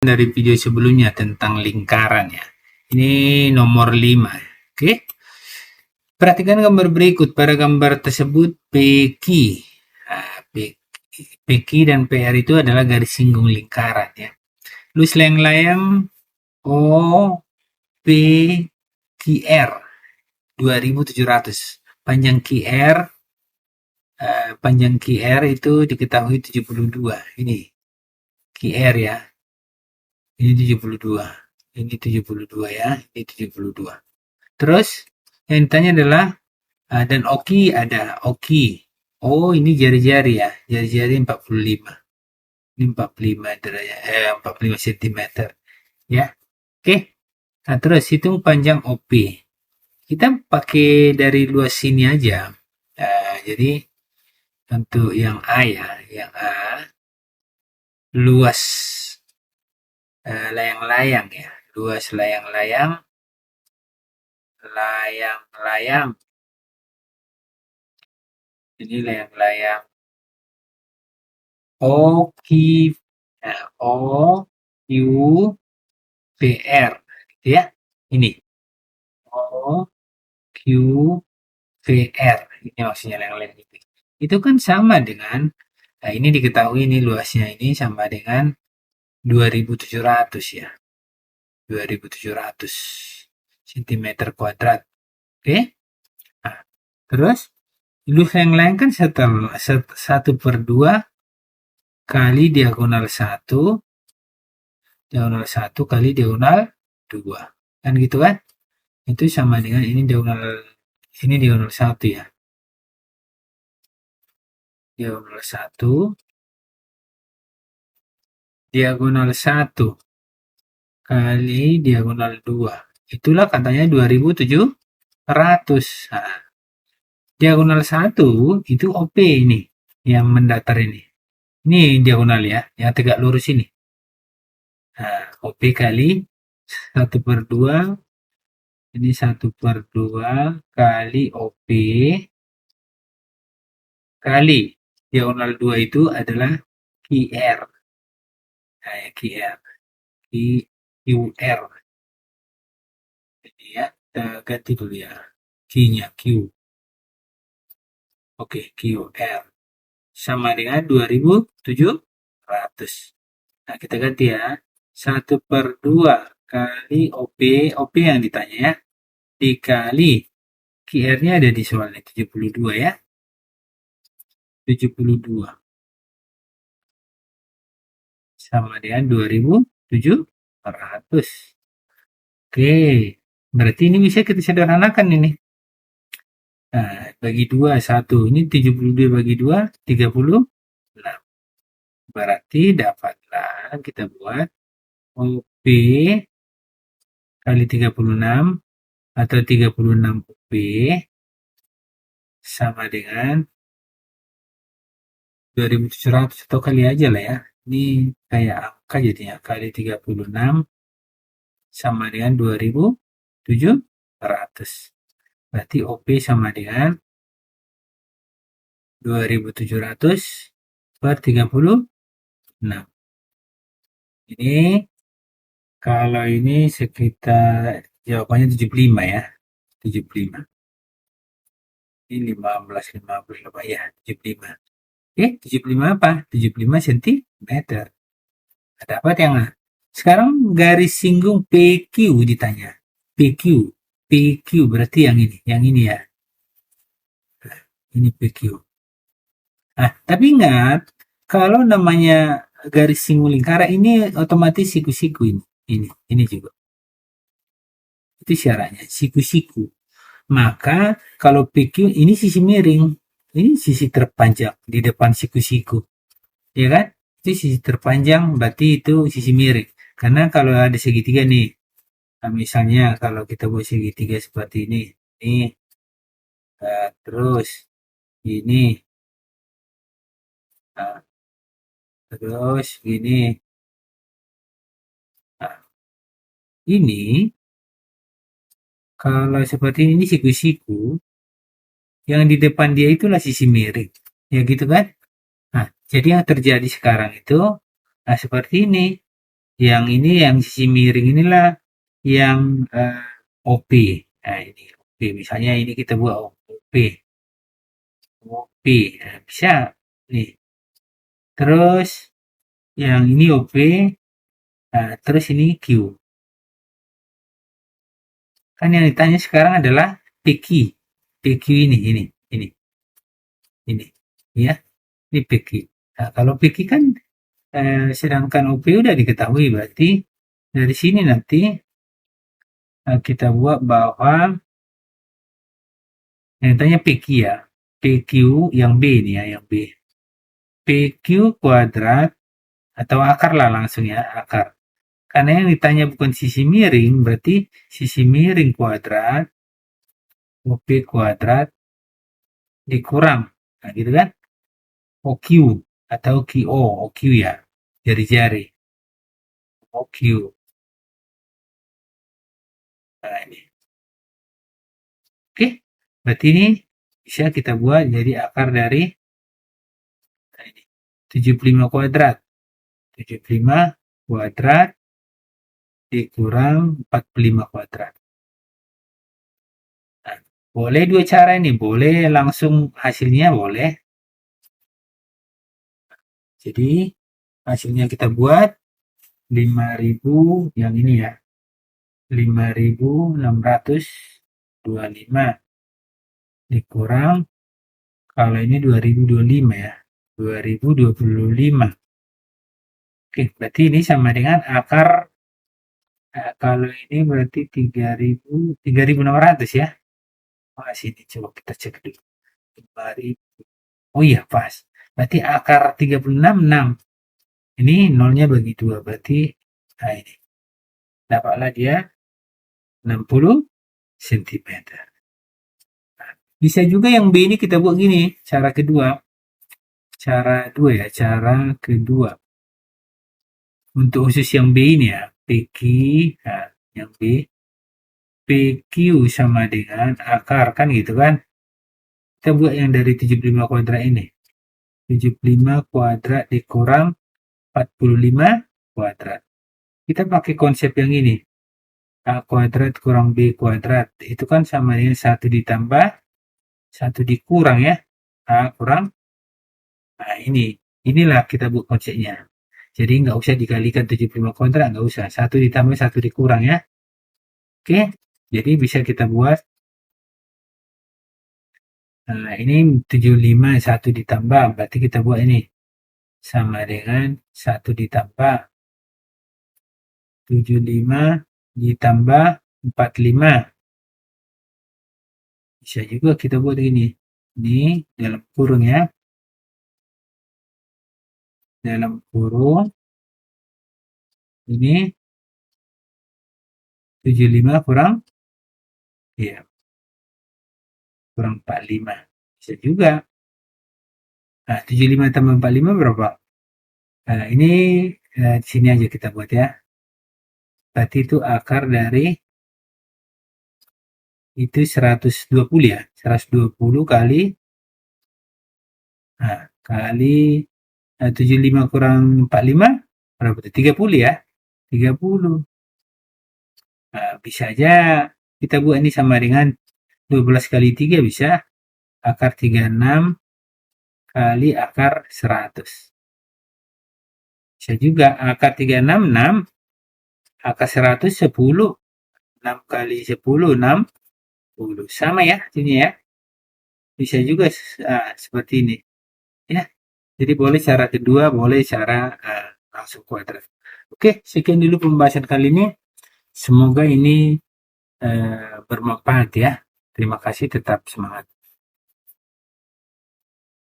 dari video sebelumnya tentang lingkaran ya. Ini nomor 5. Oke. Perhatikan gambar berikut. Pada gambar tersebut PQ. Nah, PQ dan PR itu adalah garis singgung lingkaran ya. Lus layang-layang OPQR 2700. Panjang QR itu diketahui 72. Ini QR ya. Ini 72. Ini 72 ya. Ini 72. Terus yang ditanya adalah dan oki ada oki. Oh, ini jari-jari ya. Jari-jari 45. Ini 45 derajat 45 cm ya. Oke. Nah, terus hitung panjang OP. Kita pakai dari luas sini aja. Jadi untuk yang A ya, yang A luas layang-layang ya. Luas layang-layang ini layang-layang OQPR gitu ya. Ini OQPR ini maksudnya layang-layang itu. Itu kan sama dengan ini diketahui ini luasnya ini sama dengan 2700 ya. 2700 cm kuadrat. Oke. Nah, terus luas yang lain kan 1/2 kali diagonal 1 kali diagonal 2 kan gitu kan, itu sama dengan ini diagonal 1 ya, diagonal 1 kali diagonal 2, itulah katanya 2700. Nah, diagonal 1 itu OP ini yang mendatar ini diagonal ya, yang tegak lurus ini. Nah, OP kali 1/2 ini 1/2 kali OP kali diagonal 2 itu adalah QR. Nah, ya, QR. QR. Ini ya, kita ganti dulu ya. Q-nya Q. Oke, QR. Sama dengan 2700. Nah, kita ganti ya. 1/2 kali OP yang ditanya ya. Dikali QR-nya ada di soalnya 72 ya. 72 sama dengan 2700. Oke, berarti ini bisa kita sederhanakan ini. Nah, bagi 2 1. Ini 72 bagi 2 36. Berarti dapatlah kita buat OP kali 36 atau 36 OP sama dengan 2700 atau kali aja lah ya. Ini kayak angka jadinya, kali 36 sama dengan 2700. Berarti OP sama dengan 2700 per 36. Ini kalau ini sekitar jawabannya 75 ya. 75. Ini 15 apa ya, 75. Oke, 75 apa? 75 cm. Dapat yang A. Sekarang garis singgung PQ ditanya. PQ berarti yang ini ya. Ini PQ. Nah, tapi ingat, kalau namanya garis singgung lingkaran ini otomatis siku-siku ini juga. Itu syaratnya, siku-siku. Maka kalau PQ ini sisi miring, ini sisi terpanjang di depan siku-siku. Ya kan? Itu sisi terpanjang, berarti itu sisi miring. Karena kalau ada segitiga nih, nah misalnya kalau kita buat segitiga seperti ini terus ini, terus gini, nah, ini kalau seperti ini siku-siku, yang di depan dia itulah sisi miring, ya gitu kan? Nah, jadi yang terjadi sekarang itu, nah seperti ini, Yang ini yang sisi miring inilah yang OP. Nah, ini OP. Misalnya ini kita buat OP. OP. Nah, bisa nih. Terus yang ini OP. Nah, terus ini Q. Kan yang ditanya sekarang adalah PQ. PQ ini. Ya, ini PQ. Nah, kalau PQ kan sedangkan OP udah diketahui, berarti dari sini nanti kita buat bahwa yang tanya PQ ya. PQ yang B ini ya, yang B. PQ kuadrat atau akar lah langsung ya, akar. Karena yang ditanya bukan sisi miring, berarti sisi miring kuadrat OP kuadrat dikurang. Nah, gitu kan? OQ atau QO, OQ ya. Jari-jari. OQ. Nah, ini. Oke, berarti ini bisa kita buat jadi akar dari 75 kuadrat. 75 kuadrat dikurang 45 kuadrat. Nah, boleh dua cara ini, boleh langsung hasilnya boleh. Jadi hasilnya kita buat 5.000 yang ini ya. 5.625 dikurang kalau ini 2025 ya. 2025. Oke, berarti ini sama dengan akar kalau ini berarti 3.600 ya. Pas ini coba kita cek dulu. 5.000. Oh iya, pas. Berarti akar 36 6. Ini nolnya bagi 2 berarti nah ini. Dapatlah dia 60 cm. Bisa juga yang B ini kita buat gini, cara kedua. Cara kedua. Untuk khusus yang B ini ya, PQ, nah, yang B, PQ sama dengan akar, kan gitu kan. Kita buat yang dari 75 kuadrat ini. 75 kuadrat dikurang 45 kuadrat. Kita pakai konsep yang ini. A kuadrat kurang B kuadrat. Itu kan sama dengan 1 ditambah, 1 dikurang ya. A kurang. Nah ini. Inilah kita buat konsepnya. Jadi nggak usah dikalikan 75 kuadrat, nggak usah. 1 ditambah, 1 dikurang ya. Oke. Jadi bisa kita buat. Nah ini 75, 1 ditambah. Berarti kita buat ini. Sama dengan 1 ditambah 75 ditambah 45. Bisa juga kita buat ini. Ini dalam kurung ya. Dalam kurung. Ini 75 kurang. Ya. Kurang 45. Bisa juga. Nah, 75 tambah 45 berapa? Nah, ini di sini aja kita buat ya. Berarti itu akar dari itu 120 ya. 120 kali nah, kali 75 kurang 45 berapa itu? 30 ya. 30. Nah, bisa aja kita buat ini sama dengan 12 kali 3 bisa akar 36 kali akar 100. Bisa juga akar 36 6 akar 100 10. 6 kali 10 60. Sama ya ini ya. Bisa juga seperti ini ya. Jadi boleh cara kedua, boleh cara langsung kuadrat. Oke, sekian dulu pembahasan kali ini. Semoga ini bermanfaat ya. Terima kasih, tetap semangat.